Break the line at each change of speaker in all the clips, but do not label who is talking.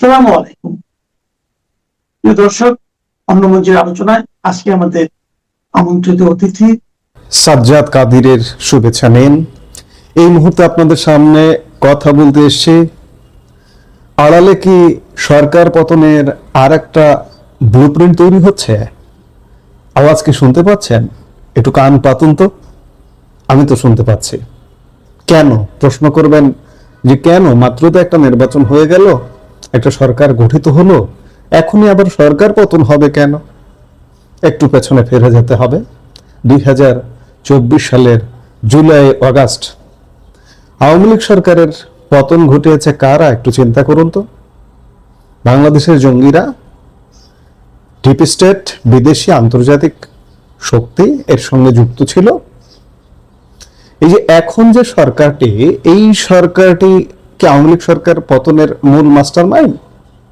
আসসালামু আলাইকুম প্রিয় দর্শক, অন্য মঞ্চের আলোচনায় আজকে আমাদের আমন্ত্রিত অতিথি
সাজ্জাদ কাদিরের শুভেচ্ছা নিন। এই মুহূর্তে আপনাদের সামনে কথা বলতে এসেছি। আড়ালে কি সরকার পতনের আর একটা ব্লুপ্রিন্ট তৈরি হচ্ছে? আওয়াজ কি শুনতে পাচ্ছেন? একটু কান পাতুন তো। আমি তো শুনতে পাচ্ছি। কেন প্রশ্ন করবেন যে কেন? মাত্র তো একটা নির্বাচন হয়ে গেল, একটা সরকার গঠিত হলো, এখনই আবার সরকার পতন হবে কেন? একটু পেছনে ফিরে যেতে হবে। 2024 সালের জুলাই আগস্ট আওয়ামী লীগ সরকারের পতন ঘটিয়েছে কারা? একটু চিন্তা করুন তো। বাংলাদেশের জঙ্গিরা, ডিপ স্টেট, বিদেশি আন্তর্জাতিক শক্তি এর সঙ্গে যুক্ত ছিল। এই যে এখন যে সরকারটি, এই সরকারটি কি আওয়ামী লীগ সরকার পতনের মূল মাস্টার মাইন্ড?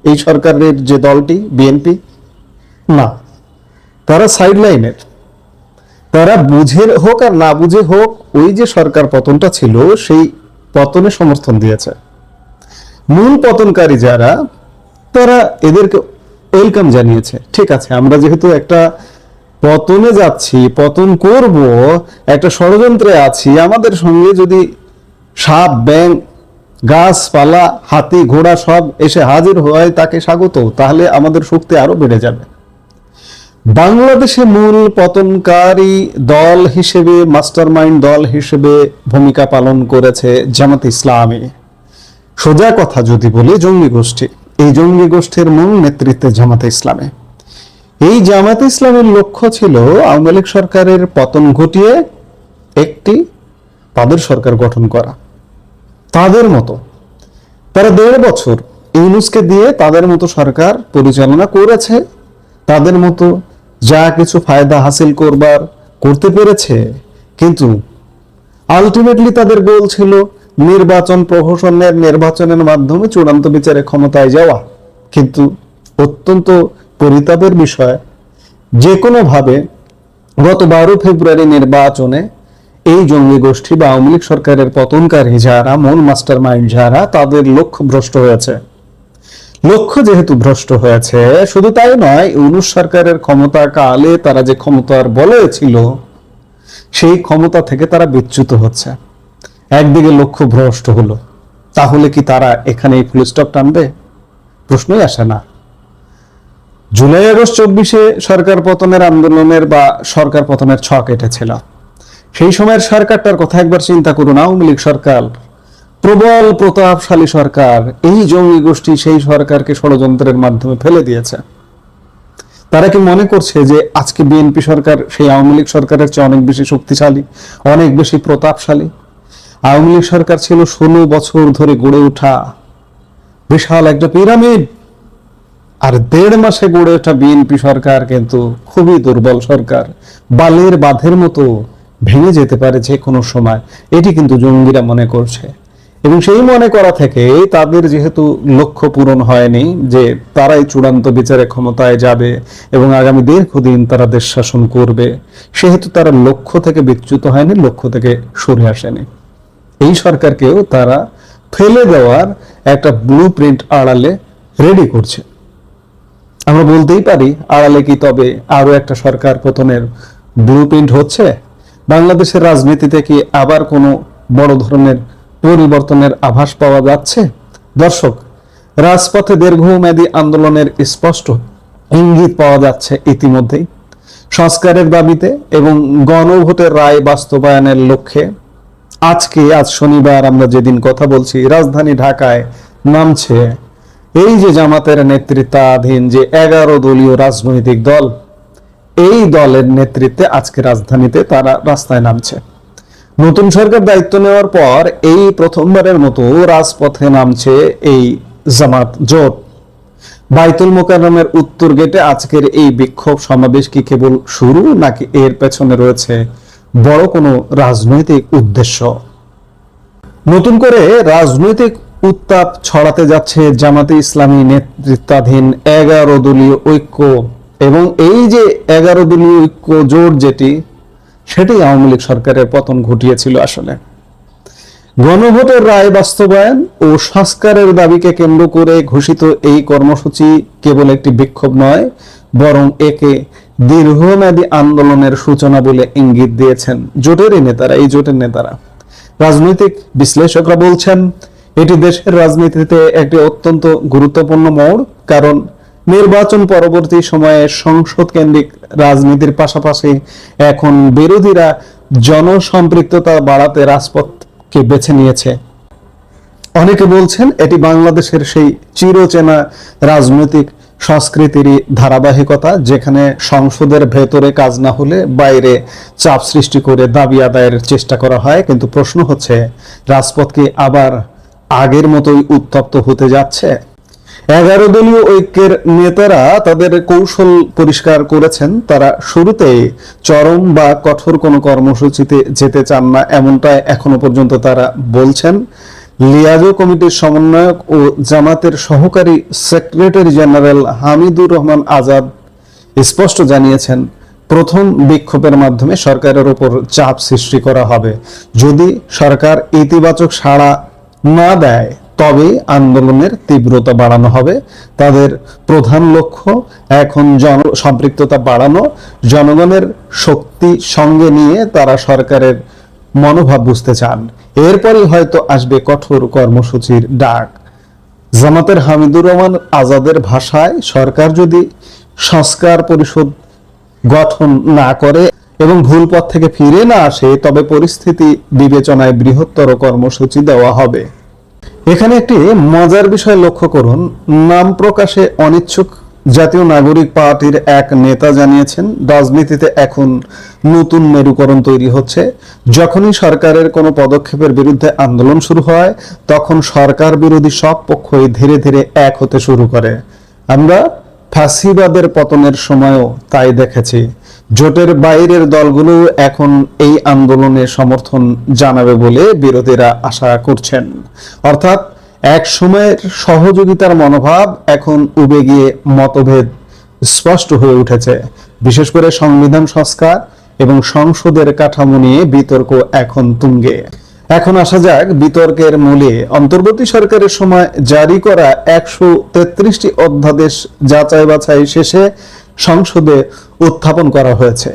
এই সরকারের যে দলটি বিএনপি? না, তারা সাইড লাইনের। তারা বুঝে হোক আর না বুঝে হোক, ওই যে সরকার পতনটা ছিল সেই পতনে সমর্থন দিয়েছে। মূল পতনকারী যারা, তারা এদেরকে ওয়েলকাম জানিয়েছে। ঠিক আছে, আমরা যেহেতু একটা পতনে যাচ্ছি, পতন করব, একটা ষড়যন্ত্রে আছি, আমাদের সঙ্গে যদি সাপ, ব্যাঙ, গাছপালা, হাতি, ঘোড়া সব এসে হাজির হয় তাকে স্বাগত, তাহলে আমাদের শক্তি আরো বেড়ে যাবে। বাংলাদেশে মূল পতনকারী দল হিসেবে, মাস্টারমাইন্ড দল হিসেবে ভূমিকা পালন করেছে জামাত ইসলামী। সোজা কথা যদি বলি, জঙ্গি গোষ্ঠী। এই জঙ্গি গোষ্ঠীর মূল নেতৃত্বে জামাতে ইসলামী। এই জামাতে ইসলামের লক্ষ্য ছিল আওয়ামী লীগ সরকারের পতন ঘটিয়ে একটি তাদের সরকার গঠন করা। তাদের মতো তারা 1.5 বছর ইউনূসকে দিয়ে তাদের মতো সরকার পরিচালনা করেছে। তাদের মতো যা কিছু ফায়দা হাসিল করতে পেরেছে, কিন্তু আলটিমেটলি তাদের গোল ছিল নির্বাচনের মাধ্যমে চূড়ান্ত বিচারে ক্ষমতায় যাওয়া। কিন্তু অত্যন্ত পরিতাপের বিষয়, যে কোনো ভাবে গত 12 ফেব্রুয়ারি নির্বাচনে এই জঙ্গি গোষ্ঠী বা আওয়ামী লীগ সরকারের পতনকারী যারা, মূল মাস্টার মাইন্ড যারা, তাদের লক্ষ্য ভ্রষ্ট হয়েছে। লক্ষ্য যেহেতু ভ্রষ্ট হয়েছে, শুধু তাই নয়, ইউনূস সরকারের ক্ষমতা কালে তারা যে ক্ষমতার বলে ছিল, সেই ক্ষমতা থেকে তারা বিচ্যুত হচ্ছে। একদিকে লক্ষ্য ভ্রষ্ট হলো, তাহলে কি তারা এখানে ফুল স্টপ টানবে? প্রশ্নই আসে না। জুলাই আগস্ট 24-এ সরকার পতনের আন্দোলনের বা সরকার পতনের ছক এঁটেছিল। সেই সময়ের সরকারটার কথা একবার চিন্তা করুন। আওয়ামী লীগ সরকার, প্রবল প্রতাপশালী সরকার, এই জঙ্গি গোষ্ঠী সেই সরকারকে ষড়যন্ত্রের মাধ্যমে ফেলে দিয়েছে। তারা কি মনে করছে যে আজকে বিএনপি সরকার সেই আওয়ামী লীগ সরকারের চেয়ে অনেক বেশি শক্তিশালী, অনেক বেশি প্রতাপশালী? আওয়ামী লীগ সরকার ছিল 16 বছর ধরে গড়ে ওঠা বিশাল একটা পিরামিড, আর 1.5 মাসে গড়ে ওঠা বিএনপি সরকার কিন্তু খুবই দুর্বল সরকার, বালের বাঁধের মতো ভেঙে যেতে পারে যে কোনো সময়। এটি কিন্তু জঙ্গিরা মনে করছে, এবং সেই মনে করা থেকে তাদের যেহেতু লক্ষ্য পূরণ হয়নি যে তারাই চূড়ান্ত বিচারে ক্ষমতায় যাবে এবং আগামী দীর্ঘদিন তারা দেশ শাসন করবে, সেহেতু তারা লক্ষ্য থেকে বিচ্যুত হয়নি, লক্ষ্য থেকে সরে আসেনি। এই সরকারকেও তারা ফেলে দেওয়ার একটা ব্লুপ্রিন্ট আড়ালে রেডি করছে। আমরা বলতেই পারি, আড়ালে কি তবে আরো একটা সরকার পতনের ব্লুপ্রিন্ট হচ্ছে? বাংলাদেশের রাজনীতিতে কি আবার কোনো বড় ধরনের পরিবর্তনের আভাস পাওয়া যাচ্ছে? দর্শক, রাজপথে দীর্ঘমেয়াদী আন্দোলনের স্পষ্ট ইঙ্গিত পাওয়া যাচ্ছে ইতিমধ্যেই। সংস্কারের দাবিতে এবং গণভোটের রায় বাস্তবায়নের লক্ষ্যে আজ শনিবার আমরা যেদিন কথা বলছি, রাজধানী ঢাকায় নামছে এই যে জামাতের নেতৃত্বাধীন যে 11 দলীয় রাজনৈতিক দল, এই দলের নেতৃত্বে আজকে রাজধানীতে তারা রাস্তায় নামছে। নতুন সরকার দায়িত্ব নেওয়ার পর এই প্রথমবারের মতো রাজপথে নামছে এই জামাত জোট। বাইতুল মোকাররমের উত্তর গেটে আজকের এই বিক্ষোভ সমাবেশ কি কেবল শুরু, নাকি এর পেছনে রয়েছে বড় কোনো রাজনৈতিক উদ্দেশ্য? নতুন করে রাজনৈতিক উত্তাপ ছড়াতে যাচ্ছে জামাতে ইসলামী নেতৃত্বাধীন 11 দলীয় ঐক্য, এবং এই যে 11 দলীয় ঐক্য জোট যেটি, সেটি আওয়ামী লীগ সরকারের পতন ঘটিয়েছিল। আসলে গণভোটের রায় বাস্তবায়ন ও সংস্কারের দাবিকে কেন্দ্র করে ঘোষিত এই কর্মসূচি কেবল একটি বিক্ষোভ নয়, বরং একে দীর্ঘমেয়াদী আন্দোলনের সূচনা বলে ইঙ্গিত দিয়েছেন এই জোটের নেতারা। রাজনৈতিক বিশ্লেষকরা বলছেন এটি দেশের রাজনীতিতে একটি অত্যন্ত গুরুত্বপূর্ণ মোড়, কারণ নির্বাচন পরবর্তী সময়ে সংসদ কেন্দ্রিক রাজনীতির পাশাপাশি এখন বিরোধীরা জনসম্পৃক্ততা বাড়াতে রাজপথকে বেছে নিয়েছে। অনেকে বলছেন এটি বাংলাদেশের সেই চিরচেনা রাজনৈতিক সংস্কৃতিরই ধারাবাহিকতা, যেখানে সংসদের ভেতরে কাজ না হলে বাইরে চাপ সৃষ্টি করে দাবি আদায়ের চেষ্টা করা হয়। কিন্তু প্রশ্ন হচ্ছে, রাজপথ কি আবার আগের মতোই উত্তপ্ত হতে যাচ্ছে? 11 দলীয় ঐক্যের নেতারা তাদের কৌশল পরিষ্কার করেছেন। তারা শুরুতেই চরম বা কঠোর কোনো কর্মসূচিতে যেতে চান না, এমনটাই এখনো পর্যন্ত তারা বলছেন। লিয়াজো কমিটির সমন্বয়ক ও জামাতের সহকারী সেক্রেটারি জেনারেল হামিদুর রহমান আজাদ স্পষ্ট জানিয়েছেন, প্রথম বিক্ষোভের মাধ্যমে সরকারের উপর চাপ সৃষ্টি করা হবে। যদি সরকার ইতিবাচক সাড়া না দেয় তবে আন্দোলনের তীব্রতা বাড়ানো হবে। তাদের প্রধান লক্ষ্য এখন জনসম্পৃক্ততা বাড়ানো, জনগণের শক্তি সঙ্গে নিয়ে তারা সরকারের মনোভাব বুঝতে চান। এরপরই হয়তো আসবে কঠোর কর্মসূচির ডাক। জামাতের হামিদুর রহমান আজাদের ভাষায়, সরকার যদি সংস্কার পরিষদ গঠন না করে এবং ভুল পথ থেকে ফিরে না আসে, তবে পরিস্থিতি বিবেচনায় বৃহত্তর কর্মসূচি দেওয়া হবে। এখানে একটি মজার বিষয় লক্ষ্য করুন। নাম প্রকাশে অনিচ্ছুক জাতীয় নাগরিক পার্টির এক নেতা জানিয়েছেন, রাজনীতিতে এখন নতুন মেরুকরণ তৈরি হচ্ছে। যখনই সরকারের কোনো পদক্ষেপের বিরুদ্ধে আন্দোলন শুরু হয়, তখন সরকার বিরোধী সব পক্ষই ধীরে ধীরে এক হতে শুরু করে। আমরা ফ্যাসিবাদের পতনের সময়ও তাই দেখেছি। জোটের বাইরের দলগুলো এখন এই আন্দোলনে সমর্থন জানাবে বলে বিরোধীরা আশা করছেন। অর্থাৎ এক সময়ের সহযোগিতার মনোভাব এখন উবে গিয়ে মতভেদ স্পষ্ট হয়ে উঠেছে। বিশেষ করে সংবিধান সংস্কার এবং সংসদের কাঠামো নিয়ে বিতর্ক এখন তুঙ্গে। এখন আসা যাক বিতর্কের মূলে। অন্তর্বর্তী সরকারের সময় জারি করা 133টি অধ্যাদেশ যাচাই বাছাই শেষে সংসদে উত্থাপন করা হয়েছে।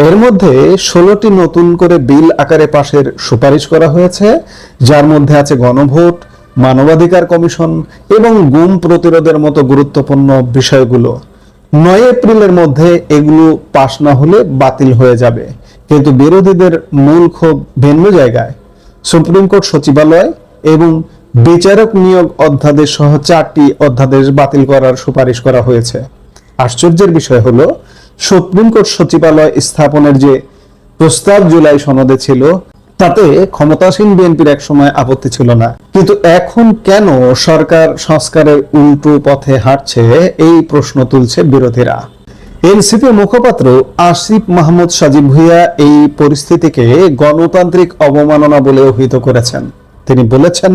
এর মধ্যে 16টি নতুন করে বিল আকারে পাশের সুপারিশ করা হয়েছে, যার মধ্যে আছে গণভোট, মানবাধিকার কমিশন এবং গুম প্রতিরোধের মতো গুরুত্বপূর্ণ বিষয়গুলো। 9 এপ্রিলের মধ্যে এগুলো পাশ না হলে বাতিল হয়ে যাবে। কিন্তু বিরোধীদের মূল ক্ষোভ ভিন্ন জায়গায়। সুপ্রিম কোর্ট সচিবালয় এবং বিচারক নিয়োগ অধ্যাদেশ সহ 4টি অধ্যাদেশ বাতিল করার সুপারিশ করা হয়েছে। আশ্চর্যের বিষয় হলো, সুপ্রিম কোর্ট সচিবালয় স্থাপনের যে প্রস্তাব জুলাই সনদে ছিল, তাতে ক্ষমতাসীন বিএনপির এক সময় আপত্তি ছিল না। কিন্তু এখন কেন সরকার সংস্কারের উল্টো পথে হাঁটছে, এই প্রশ্ন তুলছে বিরোধীরা। এনসিপি মুখপাত্র আসিফ মাহমুদ সাজিব ভুঁইয়া এই পরিস্থিতিকে গণতান্ত্রিক অবমাননা বলে অভিহিত করেছেন। তিনি বলেছেন,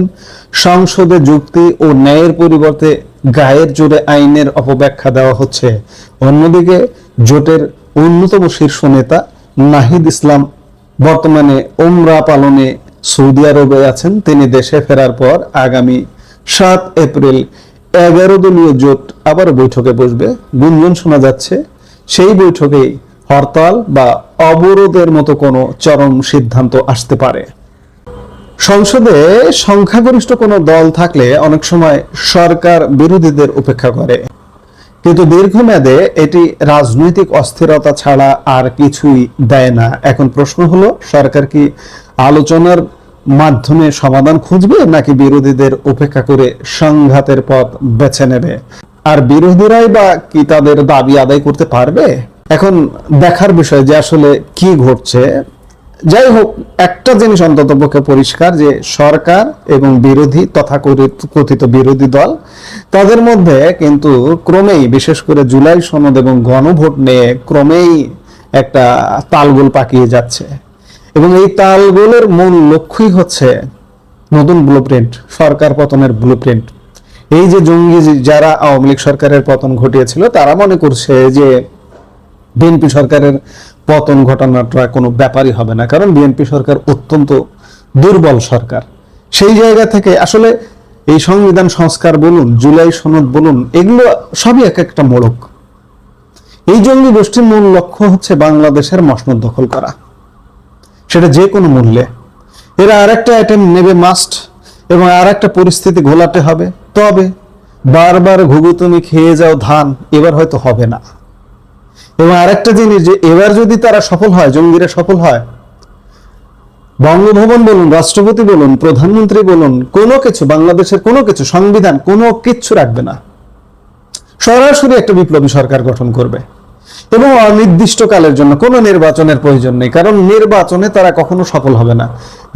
সংসদে যুক্তি ও ন্যায়ের পরিবর্তে গায়ের জোরে আইনের অপব্যাখ্যা দেওয়া হচ্ছে। অন্যদিকে জোটের অন্যতম শীর্ষ নেতা নাহিদ ইসলাম বর্তমানে ওমরা পালনে সৌদি আরবে আছেন। তিনি দেশে ফেরার পর আগামী 7 এপ্রিল 11 দলীয় জোট আবার বৈঠকে বসবে। গুঞ্জন শোনা যাচ্ছে সেই বৈঠকেই হরতাল বা অবরোধের মতো কোনো চরম সিদ্ধান্ত আসতে পারে। সংসদে সংখ্যাগরিষ্ঠ কোনো দল থাকলে অনেক সময় সরকার বিরোধীদের উপেক্ষা করে, কিন্তু দীর্ঘমেয়াদে এটি রাজনৈতিক অস্থিরতা ছাড়া আর কিছুই দেয় না। এখন প্রশ্ন হলো, সরকার কি আলোচনার মাধ্যমে সমাধান খুঁজবে, নাকি বিরোধীদের উপেক্ষা করে সংঘাতের পথ বেছে নেবে? আর বিরোধীরাই বা কি তাদের দাবি আদায় করতে পারবে? এখন দেখার বিষয় যে আসলে কি ঘটছে। যাই হোক, একটা জিনিস অন্ততপক্ষে পরিষ্কার, যে সরকার এবং বিরোধী তথাকথিত বিরোধী দল, তাদের মধ্যে কিন্তু ক্রমেই, বিশেষ করে জুলাই সনদ এবং গণভোট নিয়ে ক্রমেই একটা তালগোল পাকিয়ে যাচ্ছে। এবং এই তালগোলের মূল লক্ষ্যই হচ্ছে নতুন ব্লুপ্রিন্ট, সরকার পতনের ব্লুপ্রিন্ট। এই যে জঙ্গি যারা আওয়ামী লীগ সরকারের পতন ঘটিয়েছিল, তারা মনে করছে যে বিএনপি সরকারের পতন ঘটানোটা কোনো ব্যাপারই হবে না, কারণ বিএনপি সরকার অত্যন্ত দুর্বল সরকার। সেই জায়গা থেকে আসলে এই সংবিধান সংস্কার বলুন, জুলাই সনদ বলুন, এগুলো সবই এক একটা মোড়ক। এই জঙ্গি গোষ্ঠীর মূল লক্ষ্য হচ্ছে বাংলাদেশের মসনদ দখল করা, সেটা যে কোনো মূল্যে। এরা আরেকটা আইটেম নেবে মাস্ট, এবং আর একটা পরিস্থিতি ঘোলাতে হবে। তবে বারবার ঘুঘু তুমি খেয়ে যাও ধান এবার হয়তো হবে না। এবং আরেকটা জিনিস, যে এবার যদি তারা সফল হয়, জঙ্গিরা সফল হয়, বঙ্গভবন বলুন, রাষ্ট্রপতি বলুন, প্রধানমন্ত্রী বলুন, কোনো কিছু, বাংলাদেশের কোনো কিছু, সংবিধান, কোনো কিচ্ছু রাখবে না। সরাসরি একটা বিপ্লবী সরকার গঠন করবে, এবং অনির্দিষ্টকালের জন্য। কোনো নির্বাচনের প্রয়োজন নেই, কারণ নির্বাচনে তারা কখনো সফল হবে না।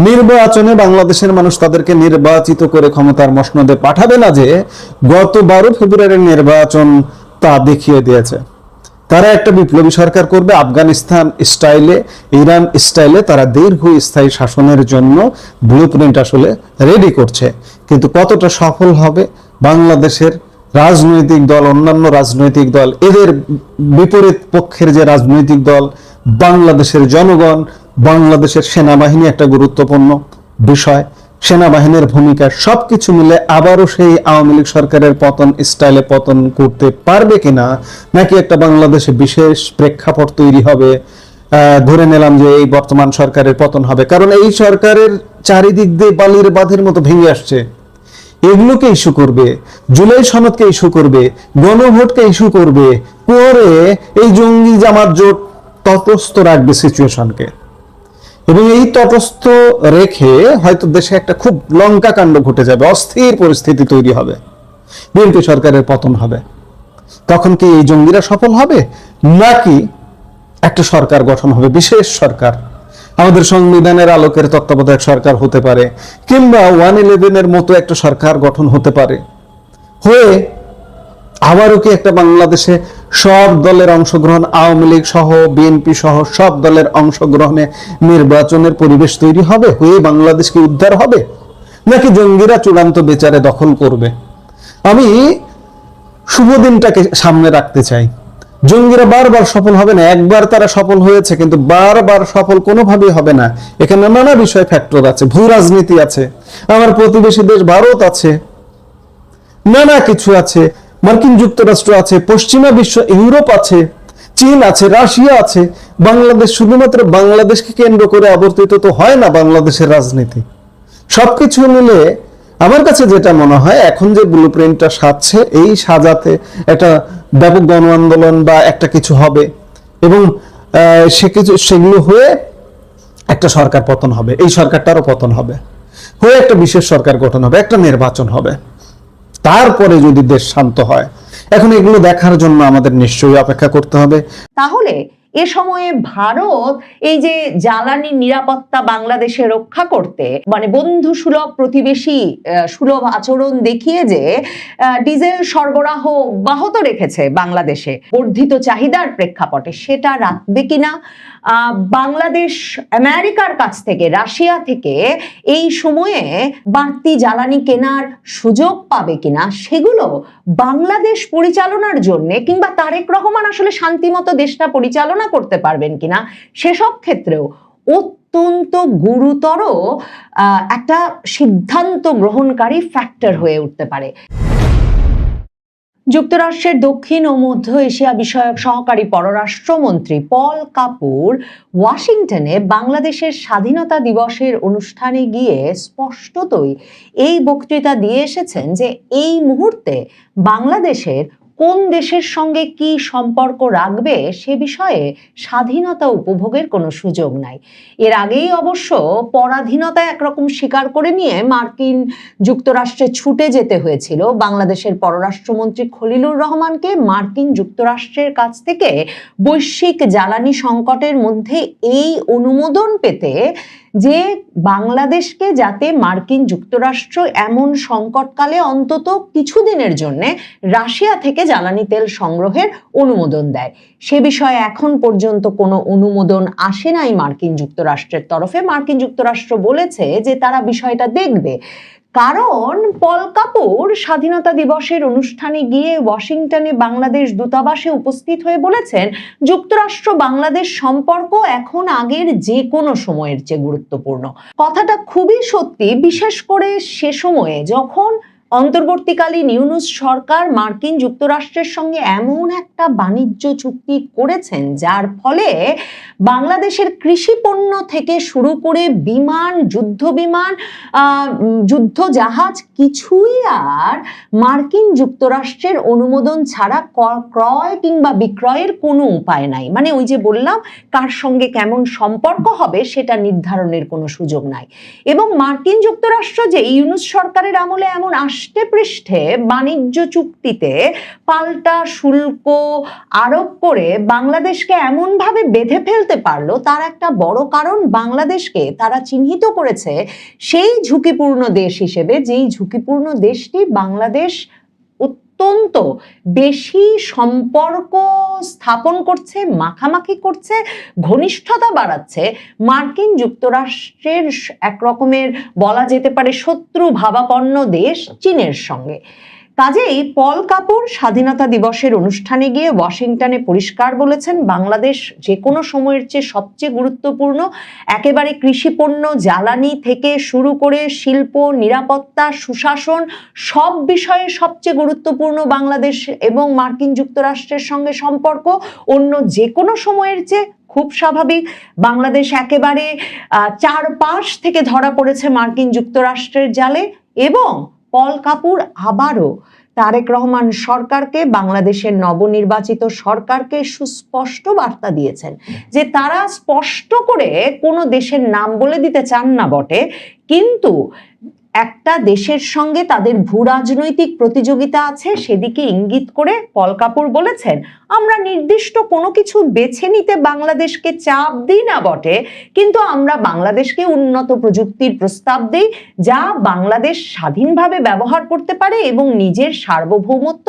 নির্বাচনে বাংলাদেশের মানুষ তাদেরকে নির্বাচিত করে ক্ষমতার মসনদে পাঠাবে না, যে গত 12 ফেব্রুয়ারির নির্বাচন তা দেখিয়ে দিয়েছে। তারা একটা বিপ্লবী সরকার করবে, আফগানিস্তান স্টাইলে, ইরান স্টাইলে। তারা দীর্ঘস্থায়ী শাসনের জন্য ব্লুপ্রিন্ট আসলে রেডি করছে। কিন্তু কতটা সফল হবে বাংলাদেশের রাজনৈতিক দল, অন্যান্য রাজনৈতিক দল, এদের বিপরীত পক্ষের যে রাজনৈতিক দল, বাংলাদেশের জনগণ, বাংলাদেশের সেনাবাহিনী একটা গুরুত্বপূর্ণ বিষয়, সেনাবাহিনীর ভূমিকা, সবকিছু মিলে আবারও সেই আওয়ামী লীগ সরকারের পতন স্টাইলে পতন করতে পারবে কিনা, নাকি একটা বাংলাদেশে বিশেষ প্রেক্ষাপট তৈরি হবে। ধরে নিলাম যে এই বর্তমান সরকারের পতন হবে, কারণ এই সরকারের চারিদিক দিয়ে বালির বাঁধের মতো ভেঙে আসছে। এগুলোকে ইস্যু করবে, জুলাই সনদকে ইস্যু করবে, গণভোটকে ইস্যু করবে, পরে এই জঙ্গি জামাত জোট তটস্থ রাখবে সিচুয়েশনকে। এবং এই তটস্থ রেখে হয়তো দেশে একটা খুব লঙ্কা কাণ্ড ঘটে যাবে, অস্থির পরিস্থিতি তৈরি হবে, বিএনপি সরকারের পতন হবে। তখন কি এই জঙ্গিরা সফল হবে, নাকি একটা সরকার গঠন হবে, বিশেষ সরকার, আমাদের সংবিধানের আলোকের তত্ত্বাবধায়ক সরকার হতে পারে, কিংবা 111-এর মতো একটা সরকার গঠন হতে পারে, হয়ে আবারও কি একটা বাংলাদেশে সব দলের অংশগ্রহণ, আওয়ামী লীগ সহ, বিএনপি সহ সব দলের অংশগ্রহণে নির্বাচনের পরিবেশ তৈরি হবে, হয়ে বাংলাদেশ কি উদ্ধার হবে, নাকি জঙ্গিরা চূড়ান্ত বিচারে দখল করবে? আমি শুভ দিনটাকে সামনে রাখতে চাই। জঙ্গিরা বারবার সফল হবে না, একবার তারা সফল হয়েছে, কিন্তু বারবার সফল কোনোভাবেই হবে না। এখানে নানা বিষয় ফ্যাক্টর আছে, ভূ রাজনীতি আছে, আমার প্রতিবেশী দেশ ভারত আছে, নানা কিছু আছে, মার্কিন যুক্তরাষ্ট্র আছে, পশ্চিমা বিশ্ব ইউরোপ আছে, চীন আছে, রাশিয়া আছে। বাংলাদেশ শুধুমাত্র বাংলাদেশকে কেন্দ্র করে আবর্তিত তো হয় না বাংলাদেশের রাজনীতি। সবকিছু মিলে আমার কাছে যেটা মনে হয়, এখন যে ব্লুপ্রিন্টটা সাজছে, এই সাজাতে একটা ব্যাপক গণ আন্দোলন বা একটা কিছু হবে, এবং সেগুলো হয়ে একটা সরকার পতন হবে, এই সরকারটারও পতন হবে, হয়ে একটা বিশেষ সরকার গঠন হবে, একটা নির্বাচন হবে, তারপরে যদি দেশ শান্ত হয়। এখন এগুলো দেখার জন্য আমাদের নিশ্চয়ই অপেক্ষা করতে হবে।
তাহলে এ সময়ে ভারত এই যে জ্বালানি নিরাপত্তা বাংলাদেশে রক্ষা করতে, মানে বন্ধু সুলভ, প্রতিবেশী সুলভ আচরণ দেখিয়ে যে ডিজেল সরবরাহ অব্যাহত রেখেছে বাংলাদেশে বর্ধিত চাহিদার প্রেক্ষাপটে, সেটা রাখবে কিনা? বাংলাদেশ আমেরিকার কাছ থেকে, রাশিয়া থেকে এই সময়ে বাড়তি জ্বালানি কেনার সুযোগ পাবে কিনা, সেগুলো বাংলাদেশ পরিচালনার জন্য, কিংবা তারেক রহমান আসলে শান্তিমতো দেশটা পরিচালনা করতে পারবেন কিনা, সেসব ক্ষেত্রেও অত্যন্ত গুরুতর একটা সিদ্ধান্ত গ্রহণকারী ফ্যাক্টর হয়ে উঠতে পারে। যুক্তরাষ্ট্রের দক্ষিণ ও মধ্য এশিয়া বিষয়ক সহকারী পররাষ্ট্রমন্ত্রী পল কাপুর ওয়াশিংটনে বাংলাদেশের স্বাধীনতা দিবসের অনুষ্ঠানে গিয়ে স্পষ্টতই এই বক্তৃতা দিয়ে এসেছেন যে এই মুহূর্তে বাংলাদেশের কোন দেশের সঙ্গে কি সম্পর্ক রাখবে সে বিষয়ে স্বাধীনতা উপভোগের কোনো সুযোগ নাই। এর আগেই অবশ্য পরাধীনতা একরকম স্বীকার করে নিয়ে মার্কিন যুক্তরাষ্ট্রে ছুটে যেতে হয়েছিল বাংলাদেশের পররাষ্ট্রমন্ত্রী খলিলুর রহমানকে, মার্কিন যুক্তরাষ্ট্রের কাছ থেকে বৈশ্বিক জ্বালানি সংকটের মধ্যে এই অনুমোদন পেতে যে বাংলাদেশকে যাতে মার্কিন যুক্তরাষ্ট্র এমন সংকটকালে অন্তত কিছুদিনের জন্য রাশিয়া থেকে জ্বালানি তেল সংগ্রহের অনুমোদন দেয়। সে বিষয়ে এখন পর্যন্ত কোনো অনুমোদন আসে নাই মার্কিন যুক্তরাষ্ট্রের তরফে। মার্কিন যুক্তরাষ্ট্র বলেছে যে তারা বিষয়টা দেখবে। কারণ পল কাপুর স্বাধীনতা দিবসের অনুষ্ঠানে গিয়ে ওয়াশিংটনে বাংলাদেশ দূতাবাসে উপস্থিত হয়ে বলেছেন, যুক্তরাষ্ট্র বাংলাদেশ সম্পর্ক এখন আগের যে কোনো সময়ের চেয়ে গুরুত্বপূর্ণ। কথাটা খুবই সত্যি, বিশেষ করে সে সময়ে যখন অন্তর্বর্তীকালীন ইউনূস সরকার মার্কিন যুক্তরাষ্ট্রের সঙ্গে এমন একটা বাণিজ্য চুক্তি করেছেন যার ফলে বাংলাদেশের কৃষি পণ্য থেকে শুরু করে বিমান, যুদ্ধ বিমান, যুদ্ধ জাহাজ কিছুই আর মার্কিন যুক্তরাষ্ট্রের অনুমোদন ছাড়া ক্রয় কিংবা বিক্রয়ের কোনো উপায় নাই। মানে ওই যে বললাম, কার সঙ্গে কেমন সম্পর্ক হবে সেটা নির্ধারণের কোনো সুযোগ নাই। এবং মার্কিন যুক্তরাষ্ট্র যে ইউনূস সরকারের আমলে এমন আষ্টে পৃষ্ঠে বাণিজ্য চুক্তিতে পাল্টা শুল্ক আরোপ করে বাংলাদেশকে এমন ভাবে বেঁধে ফেলতে পারলো, তার একটা বড় কারণ বাংলাদেশকে তারা চিহ্নিত করেছে সেই ঝুঁকিপূর্ণ দেশ হিসেবে, যেই ঝুঁকিপূর্ণ দেশটি বাংলাদেশ অত্যন্ত বেশি সম্পর্ক স্থাপন করছে, মাখামাখি করছে, ঘনিষ্ঠতা বাড়াচ্ছে মার্কিন যুক্তরাষ্ট্রের এক রকমের বলা যেতে পারে শত্রু ভাবাপন্ন দেশ চীনের সঙ্গে। কাজেই পল কাপুর স্বাধীনতা দিবসের অনুষ্ঠানে গিয়ে ওয়াশিংটনে পরিষ্কার বলেছেন, বাংলাদেশ যে কোনো সময়ের চেয়ে সবচেয়ে গুরুত্বপূর্ণ। একেবারে কৃষিপণ্য, জ্বালানি থেকে শুরু করে শিল্প, নিরাপত্তা, সুশাসন সব বিষয়ে সবচেয়ে গুরুত্বপূর্ণ বাংলাদেশ এবং মার্কিন যুক্তরাষ্ট্রের সঙ্গে সম্পর্ক। অন্য যে কোনো সময়ের চেয়ে খুব স্বাভাবিক। বাংলাদেশ একেবারে চারপাশ থেকে ধরা পড়েছে মার্কিন যুক্তরাষ্ট্রের জালে। এবং পল কাপুর আবারও তারেক রহমান সরকারকে, বাংলাদেশের নবনির্বাচিত সরকারকে সুস্পষ্ট বার্তা দিয়েছেন যে তারা স্পষ্ট করে কোনো দেশের নাম বলে দিতে চান না বটে, কিন্তু একটা দেশের সঙ্গে তাদের ভূ রাজনৈতিক প্রতিযোগিতা আছে সেদিকে ইঙ্গিত করে পল কাপুর বলেছেন, আমরা নির্দিষ্ট কোনো কিছু বেছে নিতে বাংলাদেশকে চাপ দিই না বটে, কিন্তু আমরা বাংলাদেশকে উন্নত প্রযুক্তির প্রস্তাব দিই যা বাংলাদেশ স্বাধীনভাবে ব্যবহার করতে পারে এবং নিজের সার্বভৌমত্ব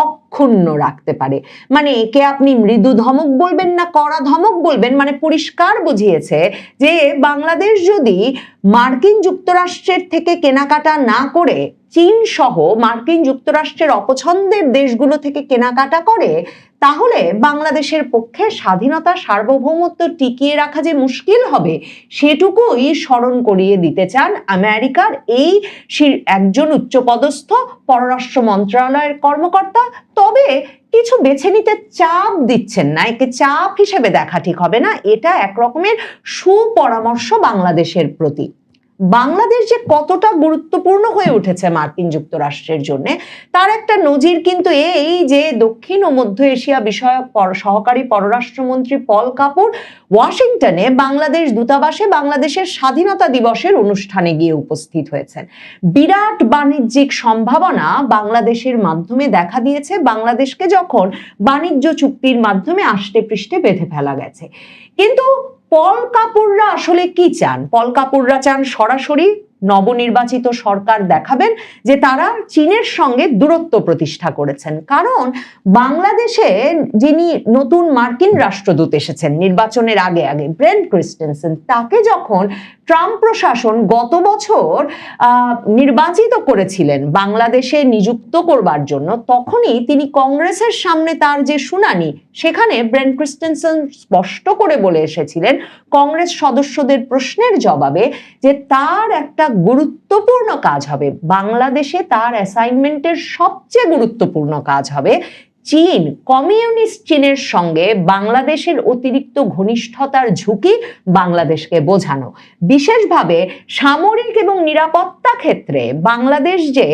অক্ষুণ্ণ রাখতে পারে। মানে একে আপনি মৃদু ধমক বলবেন না কড়া ধমক বলবেন, মানে পরিষ্কার বুঝিয়েছে যে বাংলাদেশ যদি মার্কিন যুক্তরাষ্ট্রের থেকে কেনাকাটা না করে চীন সহ মার্কিন যুক্তরাষ্ট্রের অপছন্দের দেশগুলো থেকে কেনাকাটা করে, তাহলে বাংলাদেশের পক্ষে স্বাধীনতা, সার্বভৌমত্ব টিকিয়ে রাখা যে মুশকিল হবে সেটুকুই স্মরণ করিয়ে দিতে চান আমেরিকার এই একজন উচ্চপদস্থ পররাষ্ট্র মন্ত্রণালয়ের কর্মকর্তা। তবে কিছু বেছে নিতে চাপ দিচ্ছেন না, একে চাপ হিসেবে দেখা ঠিক হবে না, এটা এক রকমের সুপরামর্শ বাংলাদেশের প্রতি। বাংলাদেশ যে কতটা গুরুত্বপূর্ণ হয়ে উঠেছে মার্কিন যুক্তরাষ্ট্রের জন্য তার একটা নজির কিন্তু এই যে দক্ষিণ ও মধ্য এশিয়া বিষয়ক সহকারী পররাষ্ট্রমন্ত্রী পল কাপুর ওয়াশিংটনে বাংলাদেশ দূতাবাসে বাংলাদেশের স্বাধীনতা দিবসের অনুষ্ঠানে গিয়ে উপস্থিত হয়েছেন। বিরাট বাণিজ্যিক সম্ভাবনা বাংলাদেশের মাধ্যমে দেখা দিয়েছে, বাংলাদেশকে যখন বাণিজ্য চুক্তির মাধ্যমে আষ্টে পৃষ্ঠে বেঁধে ফেলা গেছে। কিন্তু পল কাপুররা আসলে কি চান? পল কাপুররা চান সরাসরি নবনির্বাচিত সরকার দেখাবেন যে তারা চীনের সঙ্গে দূরত্ব প্রতিষ্ঠা করেছেন। কারণ বাংলাদেশে যিনি নতুন মার্কিন রাষ্ট্রদূত এসেছেন নির্বাচনের আগে আগে, ব্রেন্ট ক্রিস্টেনসেন, তাকে যখন ট্রাম্প প্রশাসন গত বছর নির্বাচিত করেছিলেন বাংলাদেশে নিযুক্ত করবার জন্য, তখনই তিনি কংগ্রেসের সামনে তার যে শুনানি, সেখানে ব্রেন্ট ক্রিস্টেনসেন স্পষ্ট করে বলে এসেছিলেন কংগ্রেস সদস্যদের প্রশ্নের জবাবে যে তার একটা গুরুত্বপূর্ণ কাজ হবে বাংলাদেশে, তার অ্যাসাইনমেন্টের সবচেয়ে গুরুত্বপূর্ণ কাজ হবে চীন, কমিউনিস্ট চীনের সঙ্গে বাংলাদেশের অতিরিক্ত ঘনিষ্ঠতার ঝুঁকি বাংলাদেশকে বোঝানো। বিশেষভাবে সামরিক এবং নিরাপত্তা ক্ষেত্রে বাংলাদেশ যে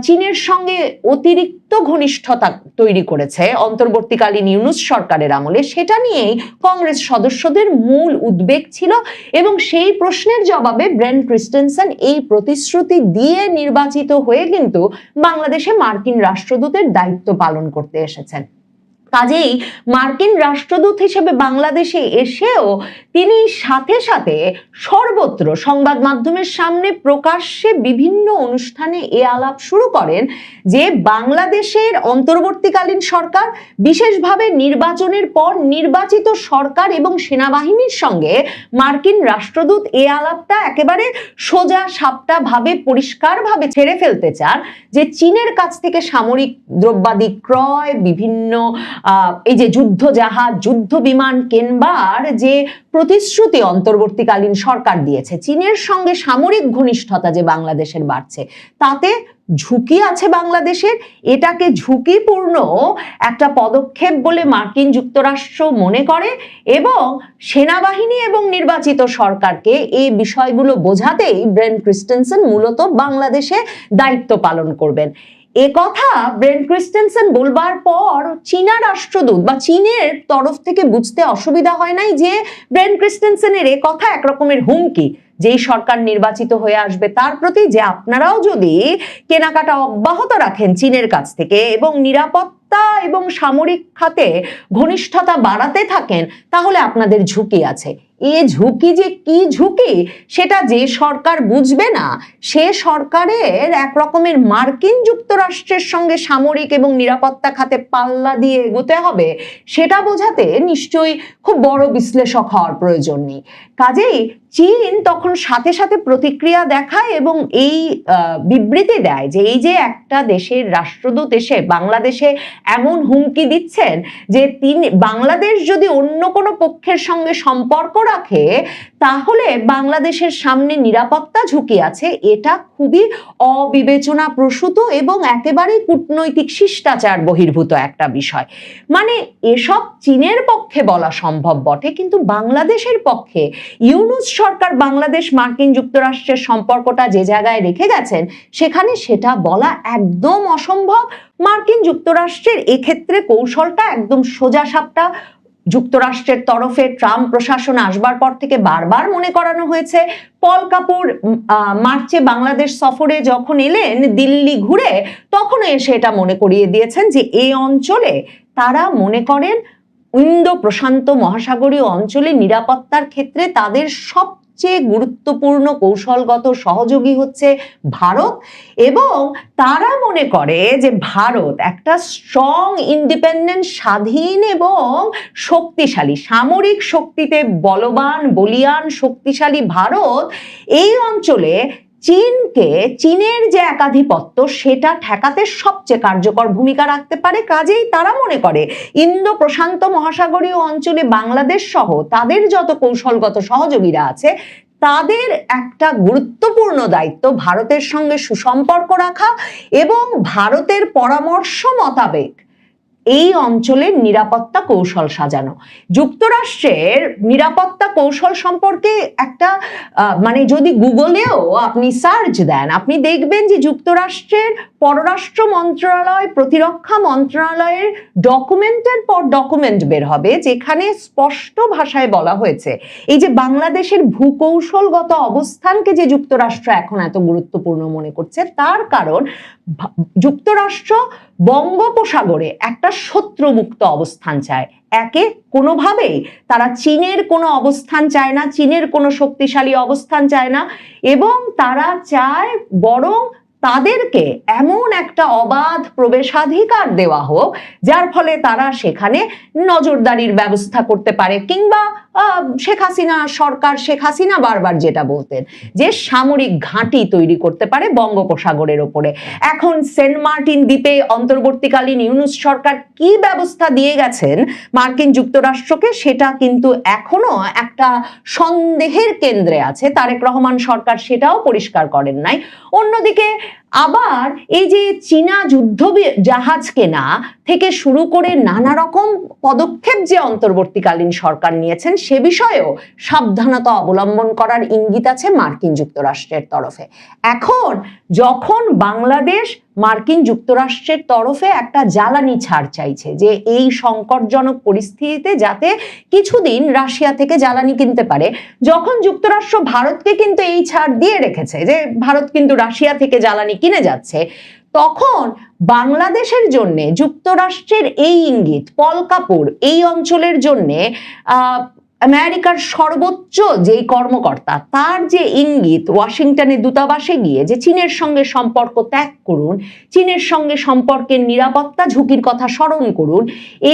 চীনের সঙ্গে অতিরিক্ত ঘনিষ্ঠতা তৈরি করেছে অন্তর্বর্তীকালীন ইউনূস সরকারের আমলে, সেটা নিয়েই কংগ্রেস সদস্যদের মূল উদ্বেগ ছিল। এবং সেই প্রশ্নের জবাবে ব্রেন্ট ক্রিস্টেনসেন এই প্রতিশ্রুতি দিয়ে নির্বাচিত হয়ে কিন্তু বাংলাদেশে মার্কিন রাষ্ট্রদূতের দায়িত্ব পালন করতে এসেছেন। কাজেই মার্কিন রাষ্ট্রদূত হিসেবে বাংলাদেশে এসেও তিনি সাথে সাথে সর্বত্র সংবাদ মাধ্যমের সামনে প্রকাশ্যে বিভিন্ন অনুষ্ঠানে এ আলাপ শুরু করেন যে বাংলাদেশের অন্তর্বর্তীকালীন সরকার, বিশেষভাবে নির্বাচনের পর নির্বাচিত সরকার এবং সেনাবাহিনীর সঙ্গে মার্কিন রাষ্ট্রদূত এ আলাপটা একেবারে সোজা সাপটা ভাবে পরিষ্কারভাবে ছেড়ে ফেলতে চান যে চীনের কাছ থেকে সামরিক দ্রব্যাদি ক্রয়, বিভিন্ন এই যে যুদ্ধ জাহাজ, যুদ্ধ বিমান কেনবার যে প্রতিশ্রুতি অন্তর্বর্তীকালীন সরকার দিয়েছে, চীনের সঙ্গে সামরিক ঘনিষ্ঠতা যে বাংলাদেশের বাড়ছে, তাতে ঝুঁকি আছে বাংলাদেশের। এটাকে ঝুঁকিপূর্ণ একটা পদক্ষেপ বলে মার্কিন যুক্তরাষ্ট্র মনে করে এবং সেনাবাহিনী এবং নির্বাচিত সরকারকে এই বিষয়গুলো বোঝাতেই ব্রেন ক্রিস্টেনসেন মূলত বাংলাদেশে দায়িত্ব পালন করবেন। এ কথা ব্রেন ক্রিস্টেনসেন বলবার পর চীনা রাষ্ট্রদূত বা চীনের তরফ থেকে বুঝতে অসুবিধা হয় নাই যে ব্রেন ক্রিস্টেনসেনের এ কথা একরকমের হুমকি যেই সরকার নির্বাচিত হয়ে আসবে তার প্রতি, যে আপনারাও যদি কেনাকাটা অব্যাহত রাখেন চীনের কাছ থেকে এবং নিরাপত্তা এবং সামরিক খাতে ঘনিষ্ঠতা বাড়াতে থাকেন, তাহলে আপনাদের ঝুঁকি আছে। এ ঝুঁকি যে কি ঝুঁকি সেটা যে সরকার বুঝবে না, সে সরকারের একরকমের মার্কিন যুক্তরাষ্ট্রের সঙ্গে সামরিক এবং নিরাপত্তা খাতে পাল্লা দিয়ে এগোতে হবে, সেটা বোঝাতে নিশ্চয়ই খুব বড় বিশ্লেষক হওয়ার প্রয়োজন নেই। কাজেই চীন তখন সাথে সাথে প্রতিক্রিয়া দেখায় এবং এই বিবৃতি দেয় যে এই যে একটা দেশের রাষ্ট্রদূত এসে বাংলাদেশে এমন হুমকি দিচ্ছেন যে বাংলাদেশ যদি অন্য কোনো পক্ষের সঙ্গে সম্পর্ক রাখে তাহলে বাংলাদেশের সামনে নিরাপত্তা ঝুঁকি আছে, এটা খুবই অবিবেচনা প্রসূত এবং একেবারেই কূটনৈতিক শিষ্টাচার বহির্ভূত একটা বিষয়। মানে এসব চীনের পক্ষে বলা সম্ভব বটে, কিন্তু বাংলাদেশের পক্ষে ইউনূস সরকার বাংলাদেশ মার্কিন যুক্তরাষ্ট্রের সম্পর্কটা যে জায়গায় রেখে গেছেন সেখানে সেটা বলা একদম অসম্ভব। মার্কিন যুক্তরাষ্ট্রের এক্ষেত্রে কৌশলটা একদম সোজা সাপটা। যুক্তরাষ্ট্রের তরফে ট্রাম্প প্রশাসন আসবার পর থেকে বারবার মনে করানো হয়েছে, পল কাপুর মার্চে বাংলাদেশ সফরে যখন এলেন দিল্লি ঘুরে, তখন এসে এটা মনে করিয়ে দিয়েছেন যে এই অঞ্চলে তারা মনে করেন ইন্দো প্রশান্ত মহাসাগরীয় অঞ্চলে নিরাপত্তার ক্ষেত্রে তাদের সবচেয়ে গুরুত্বপূর্ণ কৌশলগত সহযোগী হচ্ছে ভারত, এবং তারা মনে করে যে ভারত একটা স্ট্রং, ইন্ডিপেন্ডেন্ট, স্বাধীন এবং শক্তিশালী, সামরিক শক্তিতে বলবান, বলিয়ান, শক্তিশালী ভারত এই অঞ্চলে চীনের যে একাধিপত্য সেটা ঠেকাতে সবচেয়ে কার্যকর ভূমিকা রাখতে পারে। কাজেই তারা মনে করে ইন্দো প্রশান্ত মহাসাগরীয় অঞ্চলে বাংলাদেশ সহ তাদের যত কৌশলগত সহযোগীরা আছে তাদের একটা গুরুত্বপূর্ণ দায়িত্ব ভারতের সঙ্গে সুসম্পর্ক রাখা এবং ভারতের পরামর্শ মোতাবেক এই অঞ্চলের নিরাপত্তা কৌশল সাজানো। যুক্তরাষ্ট্রের নিরাপত্তা কৌশল সম্পর্কে একটা মানে যদি গুগলেও আপনি সার্চ দেন, আপনি দেখবেন যে যুক্তরাষ্ট্রের পররাষ্ট্র মন্ত্রণালয়, প্রতিরক্ষা মন্ত্রণালয়ের ডকুমেন্টের পর ডকুমেন্ট বের হবে যেখানে স্পষ্ট ভাষায় বলা হয়েছে এই যে বাংলাদেশের ভূকৌশলগত অবস্থানকে যে যুক্তরাষ্ট্র এখন এত গুরুত্বপূর্ণ মনে করছে, তার কারণ যুক্তরাষ্ট্র বঙ্গোপসাগরে একটা শত্রুমুক্ত অবস্থান চায়। একে কোনোভাবেই তারা চীনের কোনো অবস্থান চায় না, চীনের কোনো শক্তিশালী অবস্থান চায় না, এবং তারা চায় বরং তাদেরকে এমন একটা অবাধ প্রবেশাধিকার দেওয়া হোক যার ফলে তারা সেখানে নজরদারির ব্যবস্থা করতে পারে, কিংবা শেখ হাসিনা বারবার যেটা বলতেন যে সামরিক ঘাঁটি তৈরি করতে পারে বঙ্গোপসাগরের ওপরে। এখন সেন্ট মার্টিন দ্বীপে অন্তর্বর্তীকালীন ইউনূস সরকার কি ব্যবস্থা দিয়ে গেছেন মার্কিন যুক্তরাষ্ট্রকে সেটা কিন্তু এখনো একটা সন্দেহের কেন্দ্রে আছে। তারেক রহমান সরকার সেটাও পরিষ্কার করেন নাই। অন্যদিকে আবার এই যে চীনা যুদ্ধ জাহাজ কেনা থেকে শুরু করে নানা রকম পদক্ষেপ যে অন্তর্বর্তীকালীন সরকার নিয়েছেন সে বিষয়েও সাবধানতা অবলম্বন করার ইঙ্গিত আছে মার্কিন যুক্তরাষ্ট্রের তরফে। এখন যখন বাংলাদেশ মার্কিন যুক্তরাষ্ট্রের তরফে একটা জ্বালানি ছাড় চাইছে যে এই সংকটজনক পরিস্থিতিতে যাতে কিছুদিন রাশিয়া থেকে জ্বালানি কিনতে পারে, যখন যুক্তরাষ্ট্র ভারতকে কিন্তু এই ছাড় দিয়ে রেখেছে যে ভারত কিন্তু রাশিয়া থেকে জ্বালানি কিনে যাচ্ছে, তখন বাংলাদেশের জন্য যুক্তরাষ্ট্রের এই ইঙ্গিত, পল কাপুর এই অঞ্চলের জন্য আমেরিকার সর্বোচ্চ যেই কর্মকর্তা তার যে ইঙ্গিত ওয়াশিংটনে দূতাবাসে গিয়ে যে চীনের সঙ্গে সম্পর্ক ত্যাগ করুন, চীনের সঙ্গে সম্পর্কের নিরাপত্তা ঝুঁকির কথা স্মরণ করুন,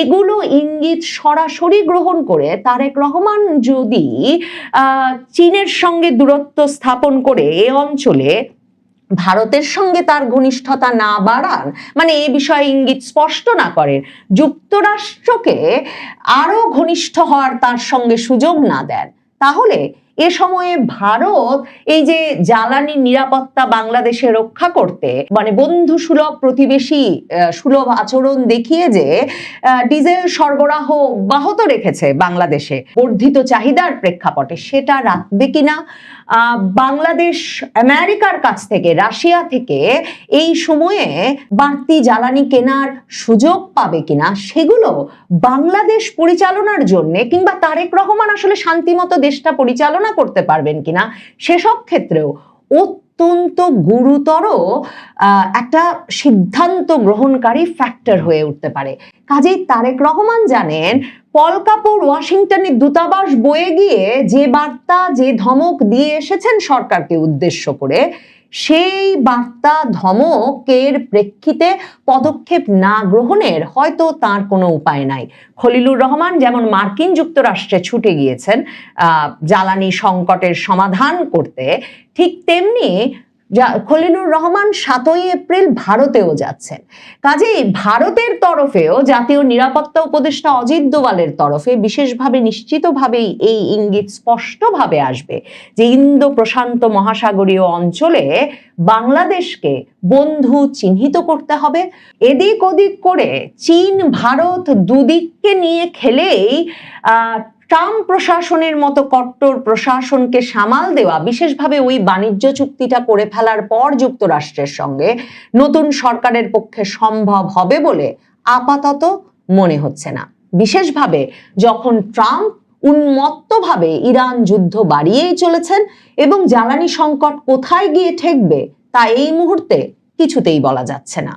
এগুলো ইঙ্গিত সরাসরি গ্রহণ করে তারেক রহমান যদি চীনের সঙ্গে দূরত্ব স্থাপন করে এ অঞ্চলে ভারতের সঙ্গে তার ঘনিষ্ঠতা না বাড়ান, মানে এই বিষয়ে ইঙ্গিত স্পষ্ট না করেন, যুক্তরাষ্ট্রকে আরো ঘনিষ্ঠ হওয়ার তার সঙ্গে সুযোগ না দেন, তাহলে এ সময়ে ভারত এই যে জ্বালানি নিরাপত্তা বাংলাদেশে রক্ষা করতে মানে বন্ধু সুলভ প্রতিবেশী সুলভ আচরণ দেখিয়ে যে ডিজেল সরবরাহ অব্যাহত রেখেছে বাংলাদেশে বর্ধিত চাহিদার প্রেক্ষাপটে, সেটা রাখবে কিনা, বাংলাদেশ আমেরিকার কাছ থেকে রাশিয়া থেকে এই সময়ে বাড়তি জ্বালানি কেনার সুযোগ পাবে কিনা, সেগুলো বাংলাদেশ পরিচালনার জন্য কিংবা তারেক রহমান আসলে শান্তিমতো দেশটা পরিচালনা করতে পারবেন কিনা সেসব ক্ষেত্রেও অত্যন্ত গুরুতর একটা সিদ্ধান্ত গ্রহণকারী ফ্যাক্টর হয়ে উঠতে পারে। কাজেই তারেক রহমান জানেন পল কাপুর ওয়াশিংটনের দূতাবাস বয়ে গিয়ে যে বার্তা যে ধমক দিয়ে এসেছেন সরকারকে উদ্দেশ্য করে, সেই বার্তা ধমকের প্রেক্ষিতে পদক্ষেপ না গ্রহণের হয়তো তার কোনো উপায় নাই। খলিলুর রহমান যেমন মার্কিন যুক্তরাষ্ট্রে ছুটে গিয়েছেন জ্বালানি সংকটের সমাধান করতে, ঠিক তেমনি খলিলুর রহমান 7ই এপ্রিল ভারতেও যাচ্ছেন। কাজেই ভারতের তরফেও জাতীয় নিরাপত্তা উপদেষ্টা অজিত দোভালের তরফে বিশেষভাবে নিশ্চিতভাবেই এই ইঙ্গিত স্পষ্টভাবে আসবে যে ইন্দো প্রশান্ত মহাসাগরীয় অঞ্চলে বাংলাদেশকে বন্ধু চিহ্নিত করতে হবে। এদিক ওদিক করে চীন ভারত দুদিককে নিয়ে খেলেই ট্রাম্প প্রশাসনের মতো কট্টর প্রশাসনকে সামাল দেওয়া, বিশেষভাবে ওই বাণিজ্য চুক্তিটা করে ফেলার পর যুক্তরাষ্ট্রের সঙ্গে নতুন সরকারের পক্ষে সম্ভব হবে বলে আপাতত মনে হচ্ছে না, বিশেষভাবে যখন ট্রাম্প উন্মত্তভাবে ইরান যুদ্ধ বাড়িয়েই চলেছেন এবং জ্বালানি সংকট কোথায় গিয়ে ঠেকবে তা এই মুহূর্তে কিছুতেই বলা যাচ্ছে না।